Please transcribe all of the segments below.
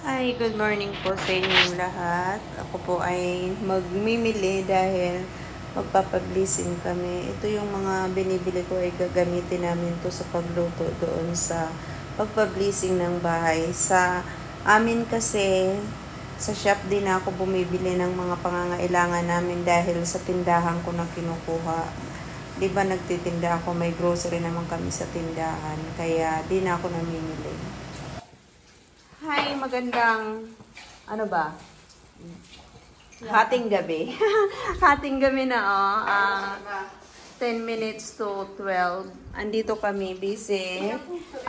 Hi, good morning po sa inyong lahat. Ako po ay magmimili dahil magpapablising kami. Ito yung mga binibili ko ay gagamitin namin to sa pagluto doon sa pagpablising ng bahay. Sa amin kasi, sa shop din ako bumibili ng mga pangangailangan namin dahil sa tindahan ko na kinukuha. Di ba nagtitinda ako, may grocery naman kami sa tindahan, kaya di na ako namimili. Hi, magandang, ano ba? Hating gabi. Hating gabi na, 10 minutes to 12. Andito kami, busy.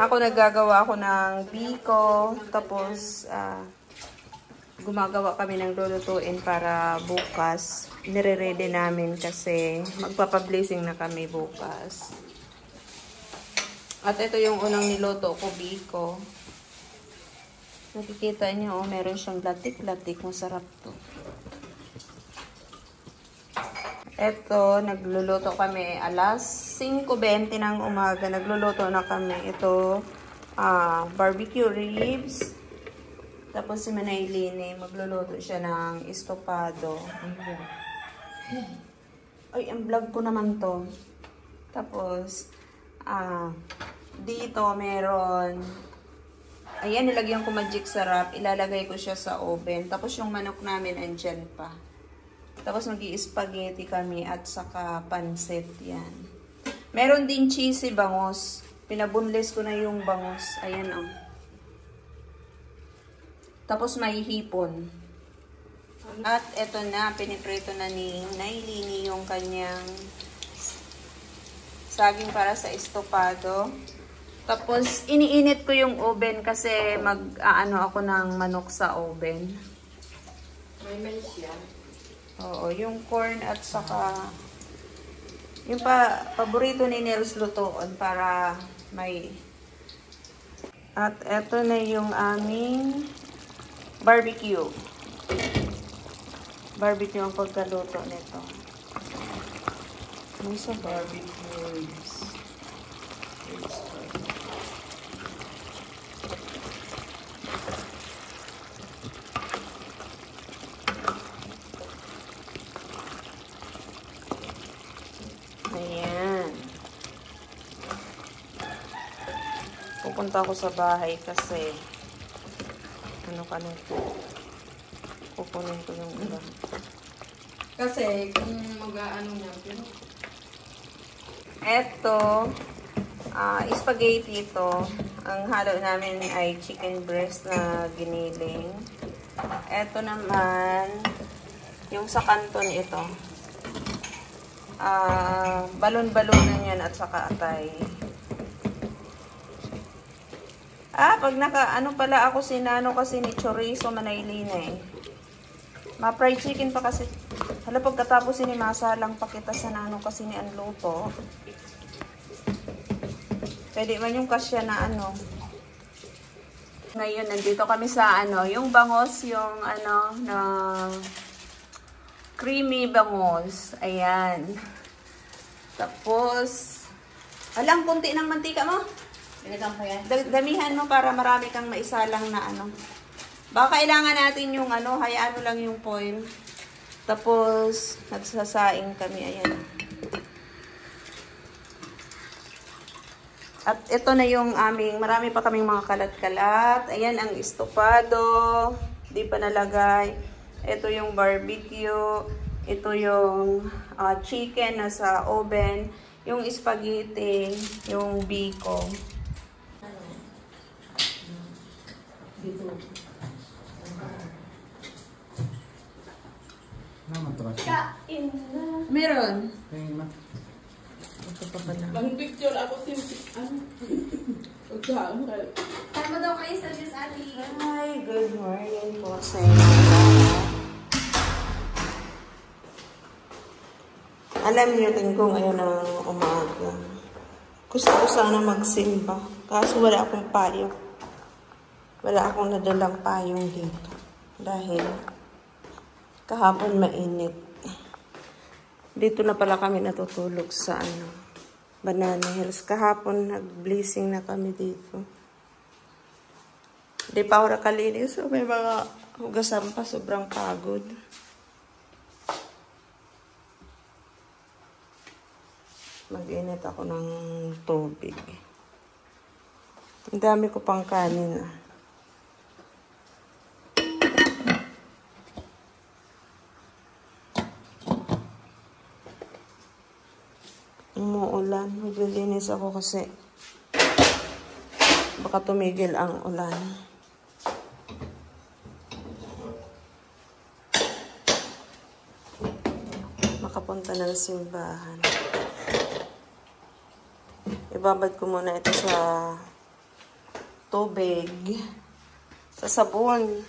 Ako naggagawa ako ng biko, tapos, gumagawa kami ng lulutuin para bukas. Nire-ready namin kasi magpapablessing na kami bukas. At ito yung unang niluto ko, biko. Nakikita niyo, meron siyang latik-latik. Masarap to. Ito, nagluluto kami alas 5:20 ng umaga. Nagluluto na kami. Ito, barbecue ribs. Tapos si Manay magluluto siya ng estopado. Ay, ang vlog ko naman to. Tapos, dito meron, ayan, nilagyan ko magic sarap. Ilalagay ko siya sa oven. Tapos yung manok namin andyan pa. Tapos mag-i-spaghetti kami at saka pansit yan. Meron din cheesy bangus. Pinabunlis ko na yung bangus. Ayan o. Tapos may hipon. At eto na, piniprito na ni Nailini yung kanyang saging para sa estopado. Tapos iniinit ko yung oven kasi mag-aano ako ng manok sa oven. May mais yan? Oo, yung corn at saka yung paborito ni Nels lutoon para may. At eto na yung aming barbecue. Barbecue ang pagkaluto nito. Ano sa Barbecue ribs. Ayan. Pupunta ako sa bahay kasi ano ka nito. Kukunin ko yung iba. Kasi kung mag-aano niya, Eto, spaghetti ito. Ang halo namin ay chicken breast na giniling. Eto naman, yung sa kanton ito. Balon-balonan yan at saka atay. Pag ano pala ako sinano kasi ni chorizo Manaylina eh. Ma-fried chicken pa kasi. Hala, pagkatapos sinimasalang pa kita sa nano kasi ni Anluto. Pwede man yung kasya na ano. Ngayon, nandito kami sa ano, yung bangos, yung ano, na creamy bangos. Ayan. Tapos, alang, kunti ng mantika mo. Damihan mo para marami kang maisalang na ano. Baka kailangan natin yung ano, hayaan mo lang yung foil. Tapos, nagsasaing kami. Ayan. At ito na yung aming, marami pa kaming mga kalat-kalat. Ayan ang estopado. Di pa nalagay. Ito yung barbecue. Ito yung chicken na sa oven. Yung spaghetti. Yung biko. Dito. Kain na. Meron. Ito pa pala. Mag-picture ako ano? Pagkaon kayo. Tama daw kayo sa Diyos, ate. Hi, good morning po sa inyo. Alam niyo din kung ngayon ang umaga. Gusto ko sana magsimba. Kaso wala akong payong. Wala akong nadalang payong dito. Dahil kahapon mainit. Dito na pala kami natutulog sa Banana Hills. Kahapon nag-blessing na kami dito. Hindi pa ako nakalinis. So, may mga hugasan pa. Sobrang pagod. Mag-init ako ng tubig. Ang dami ko pang kanin. Umuulan. Maglilinis ako kasi baka tumigil ang ulan. Makapunta ng simbahan. Ibabad ko muna ito sa tubig. Sa sabon.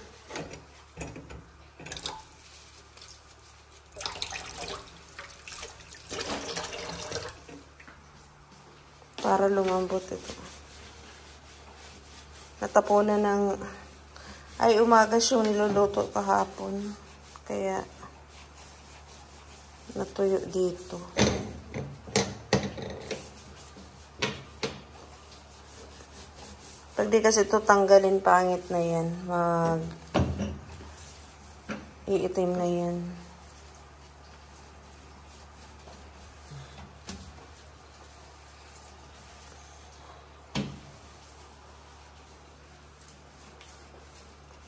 Para lumambot ito. Natapunan ng... Ay, umaga siya niluluto kahapon. Kaya, natuyo dito. Pag di kasi ito tanggalin, pangit na yan. Iitim na yan.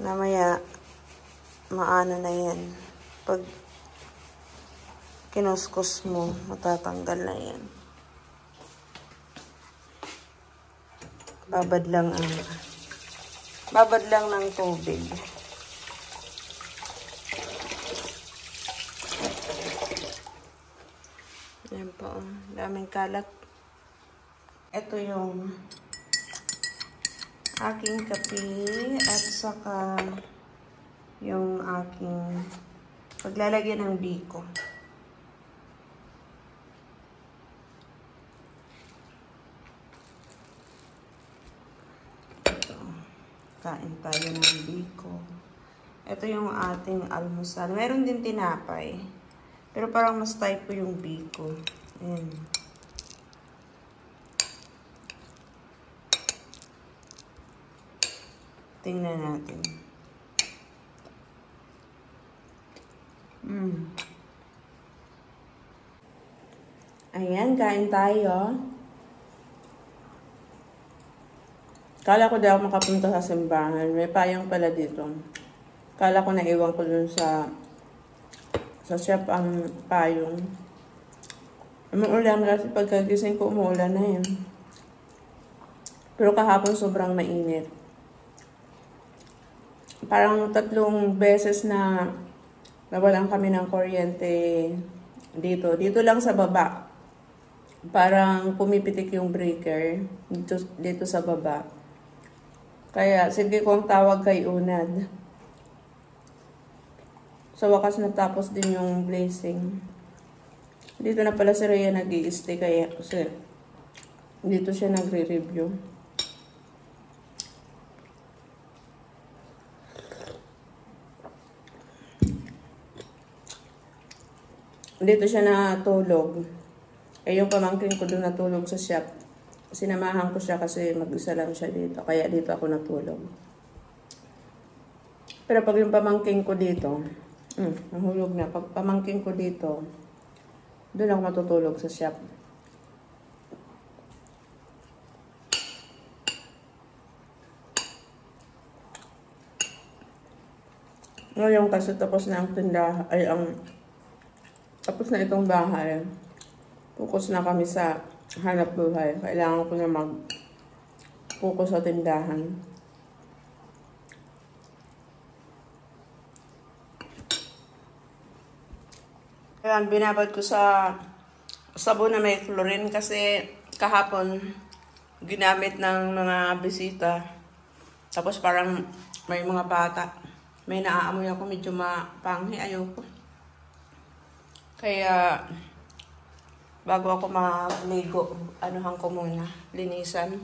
Namaya, maano na yan. Pag kinuskus mo, matatanggal na yan. Babad lang ng tubig. Ayan po, daming kalat. Ito yung aking kape at saka yung aking paglalagyan ng biko. Ito, kain tayo ng biko. Ito yung ating almusal. Meron din tinapay. Pero parang mas type ko yung biko. Ayan. Tingnan natin. Ayan, kain tayo. Kala ko di ako makapunta sa simbahan. May payong pala dito. Kala ko naiwan ko dun sa chef ang payong. Umuulan kasi pagkagising ko umuulan na yun. Pero kahapon sobrang mainit. Parang 3 beses na nawalan kami ng kuryente dito. Dito lang sa baba. Parang pumipitik yung breaker dito sa baba. Kaya sige kong tawag kay Unad. Sa wakas natapos din yung blazing. Dito na pala si Rhea nag-i-stay kaya kasi dito siya nagre-review. Dito siya natulog. Eh, yung pamangkin ko doon natulog sa shop. Sinamahan ko siya kasi mag-isa lang siya dito. Kaya dito ako natulog. Pero pag yung pamangkin ko dito, nahulog na. Pag pamangkin ko dito, doon ako matutulog sa shop. Ngayon kasi tapos na ang tindahan, tapos na itong bahay. Focus na kami sa hanap buhay. Kailangan ko na mag-focus sa tindahan. Ayan, binabad ko sa sabon na may chlorine kasi kahapon ginamit ng mga bisita. Tapos parang may mga bata. May naaamoy ako, medyo mapanghi. Ayoko. Kaya, bago ako maligo, anuhan ko muna, linisan.